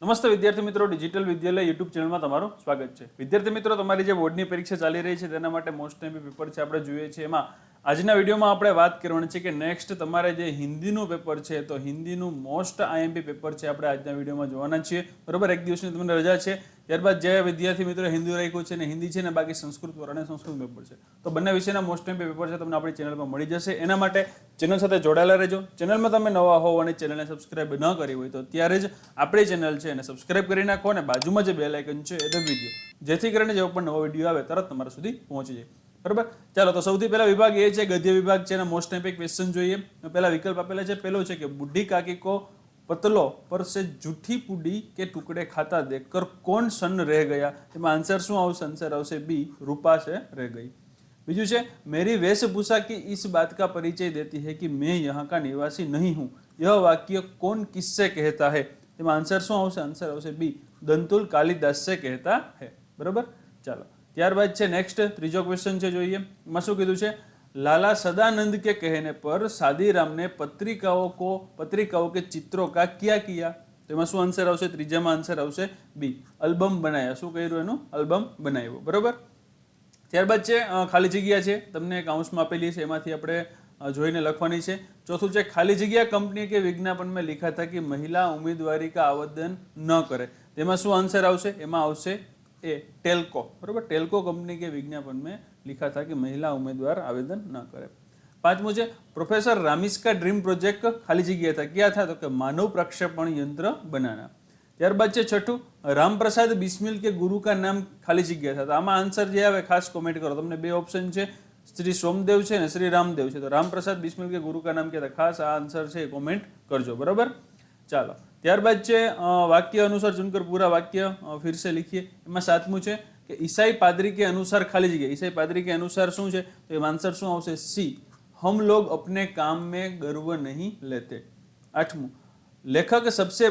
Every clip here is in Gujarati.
નમસ્તે વિદ્યાર્થી મિત્રો, ડિજિટલ વિદ્યાલય યુટ્યુબ ચેનલમાં તમારું સ્વાગત છે. વિદ્યાર્થી મિત્રો, તમારી જે બોર્ડની પરીક્ષા ચાલી રહી છે તેના માટે મોસ્ટ એમપી પેપર છે આપણે જોઈએ છીએ. એમાં આજના વિડીયોમાં આપણે વાત કરવાની છે કે નેક્સ્ટ તમારે જે હિન્દીનું પેપર છે તો હિન્દીનું મોસ્ટ આઈએમપી પેપર છે આપણે આજના વિડીયોમાં જોવાના છીએ. બરોબર, એક દિવસની તમને રજા છે. ત્યારબાદ જે વિદ્યાર્થી મિત્રો હિન્દી રાખ્યું છે ને હિન્દી છે ને બાકી સંસ્કૃત અને સંસ્કૃત પેપર છે તો બંને વિષયના મોસ્ટ એમપી પેપર છે તમને આપણી ચેનલ પર મળી જશે. એના માટે ચેનલ સાથે જોડાયેલા રહેજો. ચેનલમાં તમે નવા હોવ અને ચેનલને સબસ્ક્રાઇબ ન કરી હોય તો ત્યારે જ આપણી ચેનલ છે એને સબસ્ક્રાઇબ કરી નાખો અને બાજુમાં જે બેલ આઇકન છે એ દબાવી દો, જેથી કરીને જેવો પણ નવો વિડીયો આવે તરત તમારા સુધી પહોંચી જાય. બરાબર, ચાલો તો સૌથી પહેલા વિભાગ એ છે ગદ્ય વિભાગ છે. એના મોસ્ટ એમપી ક્વેશ્ચન જોઈએ. પહેલા વિકલ્પ આપેલા છે. પહેલો છે કે બુઢી કાકી કો पतलो पर से जूठी पूडी के टुकड़े खाता देखकर कौन सन्न रह गया. એમાં આન્સર શું આવશે? આન્સર આવશે બી, રૂપा से रह गई. બીજું છે मेरी वेशभूषा की इस बात का परिचय देती है कि मैं यहाँ का निवासी नहीं हूँ. यह वाक्य कौन किससे कहता है? એમાં આન્સર શું આવશે? આન્સર આવશે બી, દંતુલ કાલિદાસ से कहता है. बराबर, ચાલો ત્યારબાદ છે નેક્સ્ટ ત્રીજો ક્વેશ્ચન છે જોઈએ. એમાં શું કીધું છે? लाला सदानंद के कहने पर शादीराम ने पत्रिकाओं के चित्रों का क्या किया? तो એમાં શું આન્સર આવશે? ત્રીજામાં આન્સર આવશે બી, અલ્બમ બનાવ્યા. શું કર્યું? એનું અલ્બમ બનાવ્યો. બરોબર, ત્યારબાદ છે ખાલી જગ્યા છે, તમને કાઉન્સમાં આપેલી છે, એમાંથી આપણે જોઈને લખવાની છે. ચોથું છે ખાલી જગ્યા કંપની કે विज्ञापन में लिखा था कि महिला उम्मीदवारी का आवेदन न करे. તેમાં શું આન્સર આવશે? એમાં આવશે ए, टेल्को. बराबर, टेल्को कंपनी के विज्ञापन में लिखा था कि महिला उम्मीदवार आवेदन न करे. पांचमું છે प्रोफेसर रामिस का ड्रीम प्रोजेक्ट खाली जगह था, क्या था? तो कि मानव प्रक्षेपण यंत्र बनाना. ત્યારબાદ છે છઠ્ઠું रामप्रसाद बिस्मिल के गुरु का नाम खाली जगह था. તો આમાં આન્સર જે આવે ખાસ કોમેન્ટ કરો. તમને બે ઓપ્શન છે, શ્રી સોમદેવ છે ને શ્રી રામદેવ છે. તો रामप्रसाद बिस्मिल के गुरु का नाम क्या था? ખાસ આ આન્સર છે કોમેન્ટ કરજો. બરાબર, ચાલો ત્યારબાદ છે વાક્ય અનુસાર ચुनकर पूरा वाक्य फिर से लिखिए. એમાં સાતમું છે કે ईसाई पादरी के अनुसार खाली जगह. ईसाई पादरी के अनुसार શું છે? તો એમાં આન્સર શું આવશે? સી, हम लोग अपने काम में गर्व नहीं लेते. आठवां, लेखक सबसे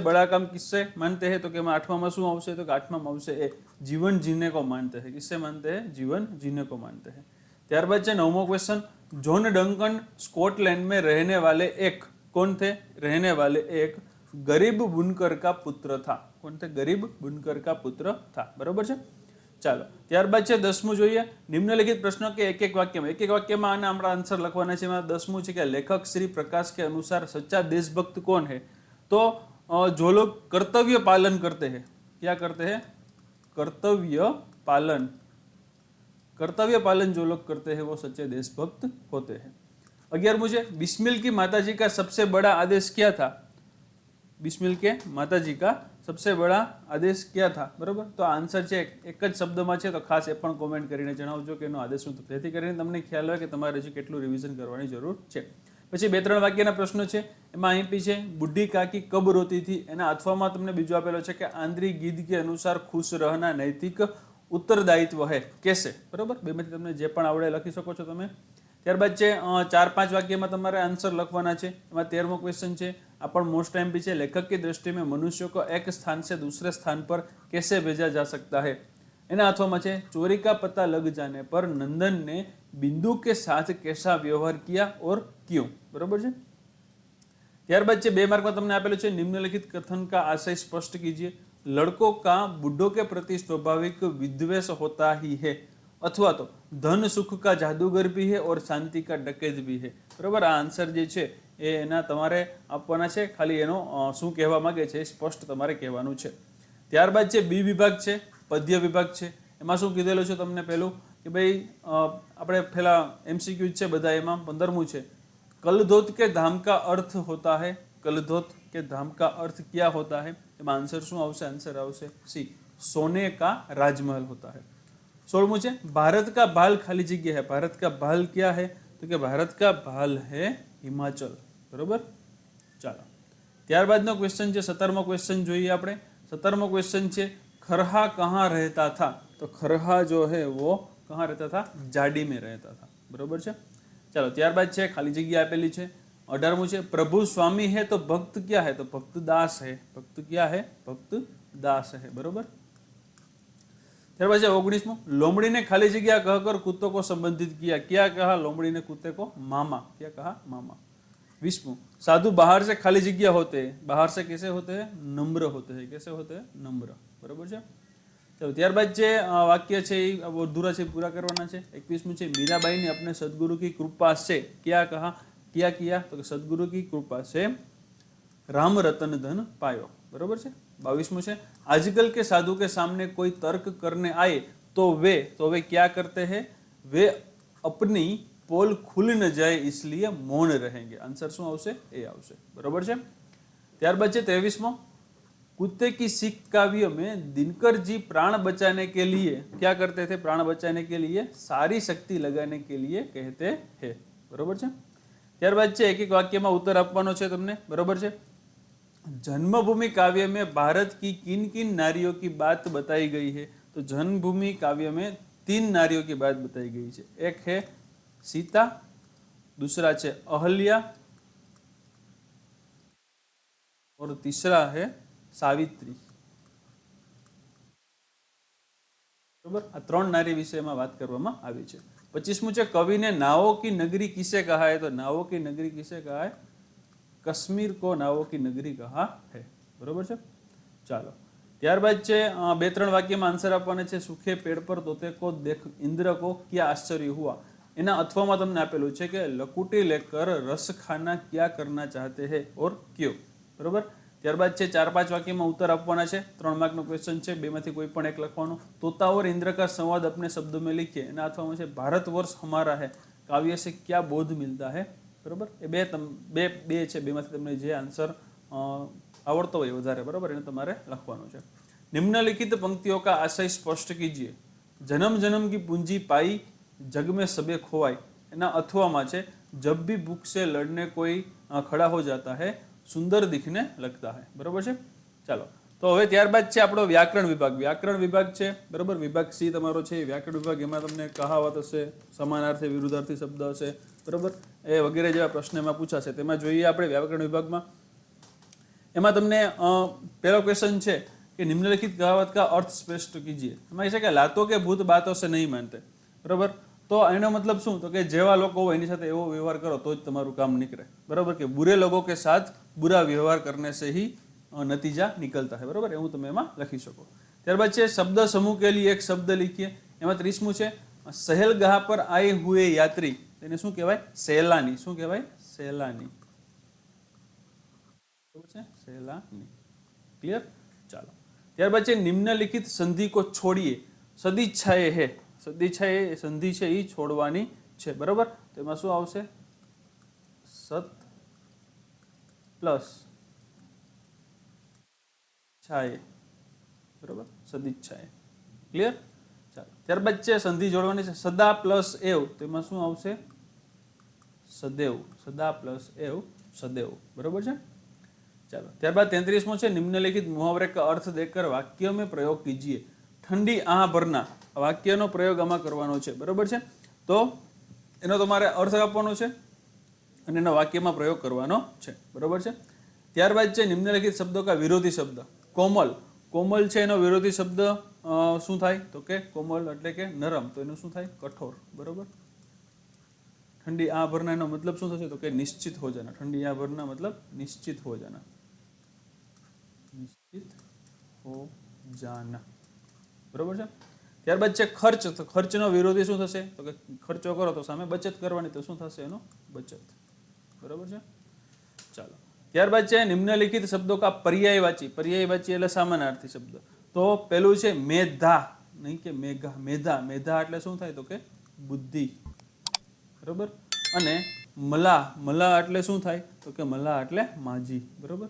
बड़ा काम किससे मानते हैं? तो कि आठवां में શું આવશે? તો કે આઠમામાં આવશે એ, जीवन जीने को मानते हैं. किससे मानते हैं? जीवन जीने को मानते हैं. ત્યારબાદ છે નવમો ક્વેશ્ચન, जॉन डंकन स्कॉटलैंड में रहने वाले एक कौन थे? रहने वाले एक गरीब बुनकर का पुत्र था. कौन थे? गरीब बुनकर का पुत्र था. बराबर છે, ચાલો ત્યારબાદ છે દસમું જોઈએ. નિમ્નલિખિત પ્રશ્નો કે એક વાક્યમાં આના આપણા આન્સર લખવાના છે. એમાં દસમું છે કે લેખક શ્રી પ્રકાશ के अनुसार सच्चा देशभक्त कौन है? तो जो लोग कर्तव्य पालन करते हैं. क्या करते हैं? कर्तव्य पालन जो लोग करते हैं वो सच्चे देशभक्त होते हैं. 11 છે बिस्मिल की माताजी का सबसे बड़ा आदेश क्या था? बिस्मिल के माताजी का सबसे बड़ा आदेश क्या था? बराबर, तो आंसर છે એક જ શબ્દમાં છે, તો ખાસ એ પણ કોમેન્ટ કરીને જણાવજો કે એનો આદેશ શું હતો, જેથી કરીને તમને ખ્યાલ હોય કે તમારે હજી કેટલું રિવિઝન કરવાની જરૂર છે. પછી બે ત્રણ વાક્યના પ્રશ્નો છે. એમાં અહીં છે બુઢી કાકી કબ રોતી थी. એના અથવામાં તમને બીજો આપેલો છે કે આંદ્રી ગીધ કે અનુસાર ખુશ रहना नैतिक उत्तरदायित्व है. कैसे? बराबर, બેમાંથી તમને જે પણ આવડે લખી શકો છો તમે. ત્યારબાદ છે 4-5 વાક્યમાં તમારે આન્સર લખવાના છે. એમાં 13મો ક્વેશ્ચન છે, આ પણ મોસ્ટ એમપી છે. लेखक की दृष्टि में मनुष्य को एक स्थान से दूसरे स्थान पर कैसे भेजा जा सकता है. એના અથવામાં છે चोरी का पता लग जाने पर नंदन ने बिंदु के साथ कैसा व्यवहार किया और क्यों. बराबर છે. ત્યારબાદ છે 2 માર્કમાં તમને આપેલું છે निम्नलिखित कथन का आशय स्पष्ट कीजिए. लड़कों का बूढ़ों के प्रति स्वाभाविक विद्वेष होता ही है, अथवा तो धन सुख का जादूगर भी है और शांति का डकैत भी है. बराबर, આ આન્સર જે છે એ એના તમારે આપવાના છે. ખાલી એનો શું કહેવા માંગે છે સ્પષ્ટ તમારે કહેવાનું છે. ત્યારબાદ છે બી વિભાગ છે, પદ્ય વિભાગ છે. એમાં શું કીધેલું છે તમને પહેલું કે ભાઈ આપણે પહેલા એમસીક્યુ છે બધા. એમાં 15મું છે કલધોત કે ધામ કા અર્થ હોતા है. કલધોત કે ધામ કા અર્થ क्या होता है? એમાં આન્સર શું આવશે? આન્સર આવશે સી, सोने का राजमहल होता है. 16મું છે भारत का भाल खाली जगह है. भारत का भाल क्या है? तो कि भारत का भाल है हिमाचल. बराबर, ચાલો ત્યારબાદનો ક્વેશ્ચન છે 17મો ક્વેશ્ચન જોઈએ આપણે. 17મો ક્વેશ્ચન છે खरहा कहाँ रहता था. तो खरहा जो है वो कहाँ रहता था? जाडी में रहता था. बराबर છે, ચાલો ત્યારબાદ છે ખાલી જગ્યા આપેલી છે. 18મું છે प्रभु स्वामी है तो भक्त क्या है? तो भक्त दास है. भक्त क्या है? भक्त दास है. बराबर, ત્યારબાદ છે 19મું लोमड़ी ने खाली जगह कहकर कुत्तों को संबंधित किया. क्या कहा? लोमड़ी ने कुत्ते को मामा. क्या कहा? मामा. 20वां, साधु बाहर से खाली जगह होते हैं, बाहर से कैसे होते हैं, नम्र होते हैं, कैसे होते हैं, नम्र, बराबर है। चलो ત્યારબાદ જે વાક્ય છે એ અધૂરા છે, પૂરા કરવાના છે। 21મું છે, मीराबाई ने अपने सदगुरु की कृपा से क्या कहा, क्या किया, तो सदगुरु की कृपा से राम रतन धन पायो, बराबर है। 22मुं છે, आजकल के साधु के सामने कोई तर्क करने आए तो वे क्या करते हैं, वे अपनी पोल खुल न जाए इसलिए मौन रहेंगे। आंसर શું આવશે, એ આવશે, બરાબર છે। ત્યારબાદ છે 23મો, कुत्ते की सीख काव्य में दिनकर जी प्राण बचाने के लिए क्या करते थे, प्राण बचाने के लिए सारी शक्ति लगाने के लिए कहते हैं, बराबर છે। ત્યારબાદ છે એક એક વાક્યમાં ઉત્તર આપવાનો છે તમને, બરાબર છે। जन्मभूमि काव्य में भारत की किन किन नारियों की बात बताई गई है, तो जन्मभूमि काव्य में 3 नारियों की बात बताई गई है। एक है सीता, दूसरा है अहल्या और तीसरा है सावित्री, बराबर। आ 3 नारी विषय में बात करवामां आवी छे। 25मुं छे, कवि ने नावों की नगरी किसे कहा है, तो नावों की नगरी किसे कहा है, कश्मीर को नावों की नगरी कहा है, बराबर है। चलो ત્યારબાદ છે 2-3 વાક્યમાં આન્સર આપવાના છે। सूखे पेड़ पर तोते को देख इंद्र को क्या आश्चर्य हुआ, એના અથવામાં તમને આપેલું છે કે લકુટી લેકર રસ ખાના क्या करना चाहते हैं और क्यों, બરાબર। ત્યારબાદ છે 4-5 વાક્યમાં ઉત્તર આપવાના છે। 3 માર્કનો ક્વેશ્ચન છે, બેમાંથી કોઈ પણ એક લખવાનું। तोता और इंद्र का संवाद अपने शब्दों में लिखिए, એના અથવામાં છે भारतवर्ष हमारा है, काव्य से क्या बोध मिलता है, बराबर। એ બે છે, બેમાંથી તમને જે આન્સર આવડતો હોય વધારે, બરાબર, એને તમારે લખવાનું છે। निम्नलिखित पंक्तियों का आशय स्पष्ट कीजिए। जन्म जन्म की पूंजी पाई, जग में सबे खोवाई, एना अथवा છે जब भी भूख से लड़ने कोई खड़ा हो जाता है सुंदर दिखने लगता है, बराबर છે। ચાલો તો હવે ત્યારબાદ છે આપણો વ્યાકરણ વિભાગ। વ્યાકરણ વિભાગ છે, બરાબર, વિભાગ સી તમારો છે વ્યાકરણ વિભાગ। એમાં તમને કહાવત હશે, સમાનાર્થી વિરુદ્ધાર્થી શબ્દ હશે, બરાબર, એ વગેરે જેવા પ્રશ્ન એમાં પૂછાશે। તેમાં જોઈએ આપણે વ્યાકરણ વિભાગમાં। એમાં તમને પહેલો ક્વેશ્ચન છે कि निम्नलिखित कहावत का अर्थ स्पष्ट कीजिए। એમાં છે કે લાતો કે ભૂત બાતો से नहीं मानते, બરાબર। તો એનો મતલબ શું, તો કે જેવા લોકો હોય એની સાથે એવો વ્યવહાર કરો તો જ તમારું કામ નીકળે, બરાબર, કે बुरे लोगों के साथ बुरा व्यवहार करने से ही नतीजा निकलता है, बराबर, એવું તમે એમાં લખી શકો। ત્યારબાદ છે શબ્દ સમૂહ के लिए एक शब्द लिखिए। એમાં 30મું છે, સહેલગાહ पर आए हुए यात्री, તેને શું કહેવાય, સહેલાની, શું કહેવાય, સહેલાની, બરાબર છે, સહેલાની, ક્લિયર। ચાલો ત્યારબાદ છે નિમ્નલિખિત સંધિ को छोड़िए, સદિચ્છાએ है, સદિચ્છાએ સંધિ છે એ છોડવાની છે, બરાબર। તો એમાં શું આવશે, સત પ્લસ છાએ, બરાબર, સદિચ્છાએ, ક્લિયર। ચાલો ત્યારબાદ છે સંધિ જોડવાની છે, સદા પ્લસ એવ, તો એમાં શું આવશે, સદેવ, સદા પ્લસ એવ, સદેવ, બરાબર છે। चलो ત્યારબાદ 33મું છે, निम्नलिखित मुहावरे का अर्थ देकर वाक्य में प्रयोग कीजिए। ठंडी आह भरना, वाक्यનો પ્રયોગ આમાં કરવાનો છે, બરાબર છે। તો એનો તમારે અર્થ આપવાનો છે અને એનો વાક્યમાં પ્રયોગ કરવાનો છે, બરાબર છે। ત્યારબાદ છે નિમ્નલિખિત શબ્દો का विरोधी शब्द। कोमल, कोमल છે એનો વિરોધી શબ્દ શું થાય, તો કે કોમલ એટલે કે નરમ, તો એનું શું થાય, કઠોર, બરાબર। ठंडी आह भरना એનો મતલબ શું થશે, તો કે નિશ્ચિત हो जाना। ठंडी आह भरना मतलब निश्चित हो जाना, निश्चित हो जाना, बराबर છે। ત્યારબાદ છે ખર્ચ, તો ખર્ચનો વિરોધી શું થશે, તો કે ખર્ચો કરો તો સામે બચત કરવાની, તો શું થશે એનો, બચત, બરાબર છે। ચાલો ત્યારબાદ છે નિમ્નલિખિત શબ્દો કા પર્યાયવાચી। પર્યાયવાચી એટલે સમાનાર્થી શબ્દ। તો પેલું છે મેધા, નહીં કે મેઘા, મેધા, મેધા એટલે શું થાય, તો કે બુદ્ધિ, બરાબર। અને મલા, મલા એટલે શું થાય, તો કે મલા એટલે માજી, બરાબર।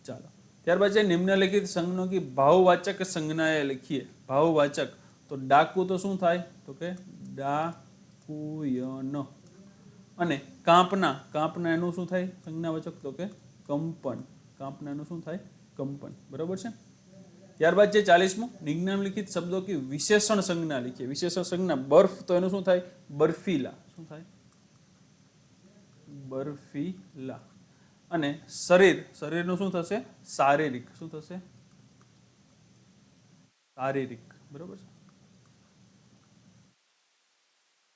ચાલો ત્યારબાદ છે નિમ્નલિખિત સંજ્ઞો की भाववाचक संज्ञाएं लिखिए। भाववाचक, તો ડાકુ તો શું થાય, તો કે ડાકુયન, અને કાંપના, કાંપના એનું શું થાય સંજ્ઞાવાચક, તો કે કંપન, કાંપના એનું શું થાય, કંપન, બરાબર છે। ત્યારબાદ છે 40મું, નિમ્નલિખિત શબ્દો की विशेषण संज्ञा लिखिए। विशेषण संज्ञा बर्फ, તો એનું શું થાય, બર્ફીલા, શું થાય, બર્ફીલા। અને શરીર, શરીરનું શું થશે, શારીરિક, શું થશે, શારીરિક, બરાબર છે।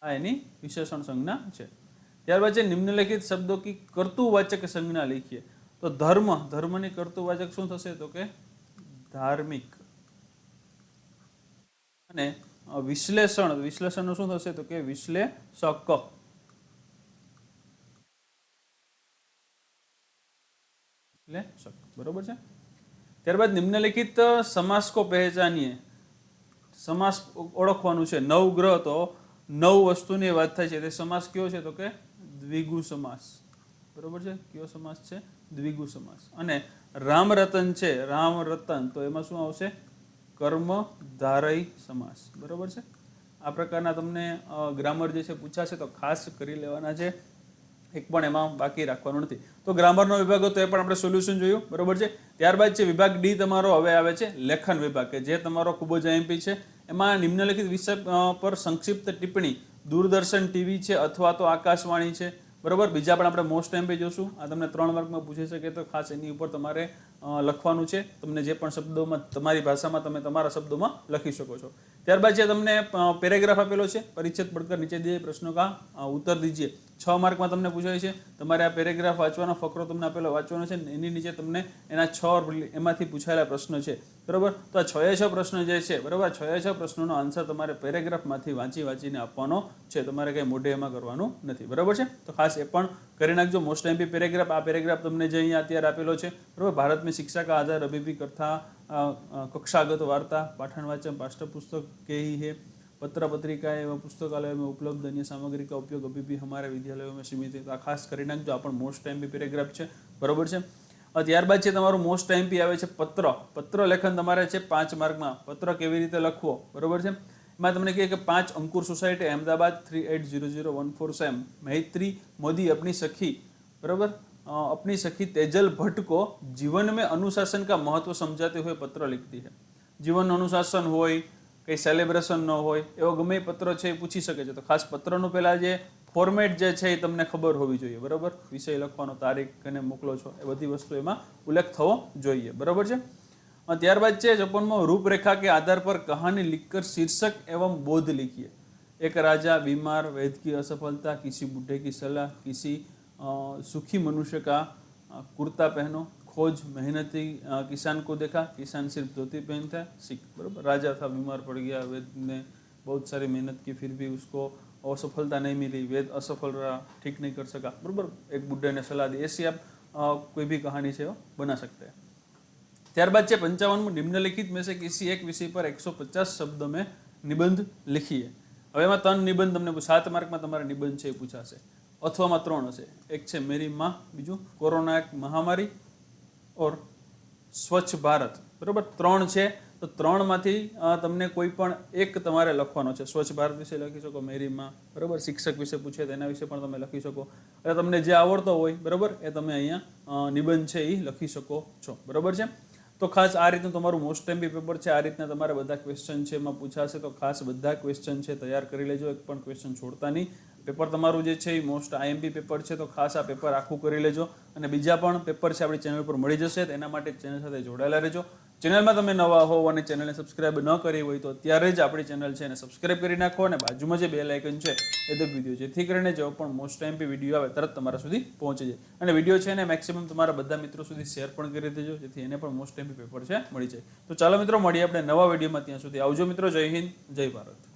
આ એની વિશેષણ સંજ્ઞા છે. ત્યારબાદ છે નિમ્નલિખિત શબ્દો કી કર્તુવાચક સંજ્ઞા લખીએ. તો ધર્મ, ધર્મની કર્તુવાચક શું થશે? તો કે ધાર્મિક. અને વિશ્લેષણ, વિશ્લેષણનું શું થશે? તો કે વિશ્લેષક. વિશ્લેષક, બરોબર છે. ત્યારબાદ નિમ્નલિખિત સમાસ કો પહેચાનીએ. સમાસ ઓળખવાનું છે. નવ ગ્રહ, તો 9 વસ્તુની વાત થાય છે. તે સમાસ કયો છે? તો કે દ્વિગુ સમાસ. બરોબર છે. કયો સમાસ છે? દ્વિગુ સમાસ. અને રામ રતન છે, રામ રતન, તો એમાં શું આવશે? કર્મધારય સમાસ. બરોબર છે. આ પ્રકારના તમને ગ્રામર જે છે પૂછાશે તો ખાસ કરી લેવાના છે. એક પણ એમાં બાકી રાખવાનું નથી. તો ગ્રામરનો વિભાગ હતો એ પણ આપણે સોલ્યુશન જોયું. બરોબર છે. ત્યારબાદ છે વિભાગ ડી તમારો હવે આવે છે લેખન વિભાગ, કે જે તમારો ખૂબ જ આઈએમપી છે. એમાં નિમ્નલિખિત વિષય પર સંક્ષિપ્ત ટિપ્પણી, દૂરદર્શન ટીવી છે અથવા તો આકાશવાણી છે. બરોબર. બીજા પણ આપણે મોસ્ટ આઈએમપી જોશું. આ તમને 3 માર્કમાં પૂછી શકે તો ખાસ એની ઉપર તમારે લખવાનું છે. તમને જે પણ શબ્દોમાં તમારી ભાષામાં તમે તમારા શબ્દોમાં લખી શકો છો. ત્યારબાદ છે તમને પેરેગ્રાફ આપેલો છે, પરિચ્છેદ પડકર નીચે દિए પ્રશ્નો કા ઉત્તર દીजिए. 6 માર્કમાં તમને પૂછાય છે. તમારે આ પેરેગ્રાફ વાંચવાનો, ફકરો તમને આપેલો વાંચવાનો છે. એની નીચે તમને એના 6 એમાંથી પૂછાયેલા પ્રશ્નો છે. બરોબર. તો આ 6 પ્રશ્નો જે છે, બરોબર, 6 પ્રશ્નોનો આન્સર તમારે પેરેગ્રાફમાંથી વાંચીને આપવાનો છે. તમારે કંઈ મોઢે એમાં કરવાનું નથી. બરોબર છે. તો ખાસ એ પણ કરી નાખજો. મોસ્ટ આઈએમપી પેરેગ્રાફ, આ પેરેગ્રાફ તમને જે અહીંયા અત્યારે આપેલો છે, બરોબર. भारत में शिक्षा का आधार अभी भी कथा, कक्षागत वार्ता, पाठन वाचन, पाठ्य पुस्तक के ही है. पत्र पत्रिका एवं पुस्तकालय में उपलब्ध अन्य सामग्री का उपयोग अभी भी हमारे विद्यालयों में सीमित है. तो આ ખાસ કરી નાખજો. આ પણ મોસ્ટ આઈએમપી પેરેગ્રાફ છે. બરોબર છે. ત્યારબાદ છે તમારું મોસ્ટ આઈએમપી આવે છે પત્ર. પત્ર લેખન તમારે છે 5 માર્કમાં. પત્ર કેવી રીતે લખવો? બરોબર છે. એમાં તમને કહે કે 5 અંકુર સોસાયટી अहमदाबाद 380014 मैत्री मोदी अपनी सखी, बराबर, अपनी सखी तेजल भट्ट को जीवन में अनुशासन का महत्व समझाते हुए पत्र लिखती है. जीवन अनुशासन હોય, કંઈ સેલિબ્રેશન ન હોય, એવો ગમે પત્ર છે એ પૂછી શકે છે. તો ખાસ પત્રનું પહેલાં જે ફોર્મેટ જે છે એ તમને ખબર હોવી જોઈએ. બરાબર. વિષય લખવાનો, તારીખ અને મોકલો છો, એ બધી વસ્તુ એમાં ઉલ્લેખ થવો જોઈએ. બરાબર છે. ત્યારબાદ છે 56માં રૂપરેખા કે आधार पर कहानी लिखकर शीर्षक एवं बोध लिखिए. एक राजा, बीमार, वैद्य की असफलता, किसी बूढ़े की सलाह, किसी सुखी मनुष्य का कुर्ता पहनो, खोज मेहनती किसान को देखा, किसान सिर्फ धोती पहनता है, सीख. बराबर. राजा था, बीमार पड़ गया, वैद्य ने बहुत सारी मेहनत की, फिर भी उसको असफलता नहीं मिली, वैद्य असफल रहा, ठीक नहीं कर सका. बराबर. एक बूढ़े ने सलाह दी. ऐसी आप कोई भी कहानी से वो बना सकते हैं. ત્યારબાદ છે 55 નિમ્નલિખિત में से किसी एक विषय पर 150 શબ્દો में નિબંધ लिखिए. હવે એમાં 3 નિબંધ તમને 7 માર્કમાં તમારે નિબંધ છે એ પૂછાશે. અથવામાં 3 હશે. એક છે મેરી માં, બીજું કોરોના એક મહામારી, ઓર સ્વચ્છ ભારત. બરોબર. 3 છે. તો 3માંથી તમને કોઈ પણ એક તમારે લખવાનો છે. સ્વચ્છ ભારત વિશે લખી શકો, મેરી માં, બરોબર. શિક્ષક વિશે પૂછે તો એના વિશે પણ તમે લખી શકો. એટલે તમને જે આવડતો હોય, બરોબર, એ તમે અહીંયા નિબંધ છે એ લખી શકો છો. બરોબર છે. તો ખાસ આ રીતનું તમારું મોસ્ટ આઈએમપી પેપર છે. આ રીતના તમારે બધા ક્વેશ્ચન છે એમાં પૂછાશે. તો ખાસ બધા ક્વેશ્ચન છે તૈયાર કરી લેજો. એક પણ ક્વેશ્ચન છોડતા નહીં. પેપર તમારું જે છે એ મોસ્ટ આઈએમપી પેપર છે. તો ખાસ આ પેપર આખું કરી લેજો. અને બીજા પણ પેપર છે આપણી ચેનલ પર મળી જશે. એના માટે ચેનલ સાથે જોડાયેલા રહેજો. ચેનલમાં તમે નવા હો અને ચેનલને સબસ્ક્રાઇબ ન કરી હોય તો અત્યારે જ આપણી ચેનલ છે એને સબસ્ક્રાઇબ કરી નાખો અને બાજુમાં જે બેલ આઇકન છે એ દબાવી દો, જેથી કરીને જેવો પણ મોસ્ટ આઈએમપી વિડીયો આવે તરત તમારા સુધી પહોંચી જાય. અને વિડીયો છે એને મેક્સિમમ તમારા બધા મિત્રો સુધી શેર પણ કરી દેજો, જેથી એને પણ મોસ્ટ આઈએમપી પેપર છે મળી જાય. તો ચાલો મિત્રો, મળીએ આપણે નવા વિડીયોમાં. ત્યાં સુધી આવજો મિત્રો. જય હિન્દ, જય ભારત.